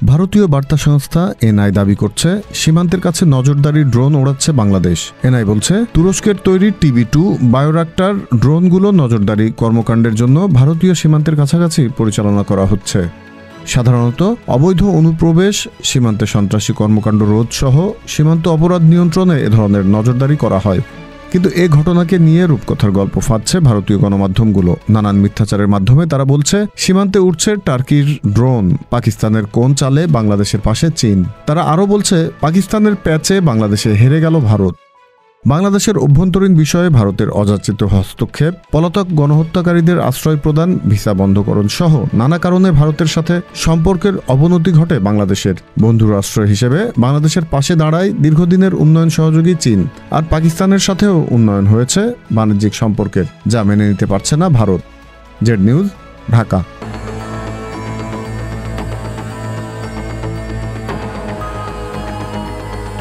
ভারতীয় বার্তা সংস্থা এনআই দাবি করছে সীমান্তের কাছে নজরদারি ড্রোন ওড়াচ্ছে বাংলাদেশ। এনআই বলছে তুরস্কের তৈরি TB2 বায়োরাক্টর ড্রোনগুলো নজরদারি কর্মকাণ্ডের জন্য ভারতীয় সীমান্তের কাছাকাছি পরিচালনা করা হচ্ছে। সাধারণত অবৈধ অনুপ্রবেশ, সীমান্তে সন্ত্রাসী কর্মকাণ্ড রোধ সহ সীমান্ত অপরাধ নিয়ন্ত্রণে এ ধরনের নজরদারি করা হয়। কিন্তু এ ঘটনাকে নিয়ে রূপকথার গল্প ফাঁদছে ভারতীয় গণমাধ্যমগুলো। নানান মিথ্যাচারের মাধ্যমে তারা বলছে সীমান্তে উঠছে টার্কির ড্রোন, পাকিস্তানের কোন চালে বাংলাদেশের পাশে চীন। তারা আরও বলছে পাকিস্তানের প্যাচে বাংলাদেশে হেরে গেল ভারত। বাংলাদেশের অভ্যন্তরীণ বিষয়ে ভারতের অযাচিত হস্তক্ষেপ, পলাতক গণহত্যাকারীদের আশ্রয় প্রদান, ভিসা বন্ধকরণ সহ নানা কারণে ভারতের সাথে সম্পর্কের অবনতি ঘটে বাংলাদেশের। বন্ধু রাষ্ট্র হিসেবে বাংলাদেশের পাশে দাঁড়ায় দীর্ঘদিনের উন্নয়ন সহযোগী চীন। আর পাকিস্তানের সাথেও উন্নয়ন হয়েছে বাণিজ্যিক সম্পর্কের, যা মেনে নিতে পারছে না ভারত। Z news, Dhaka.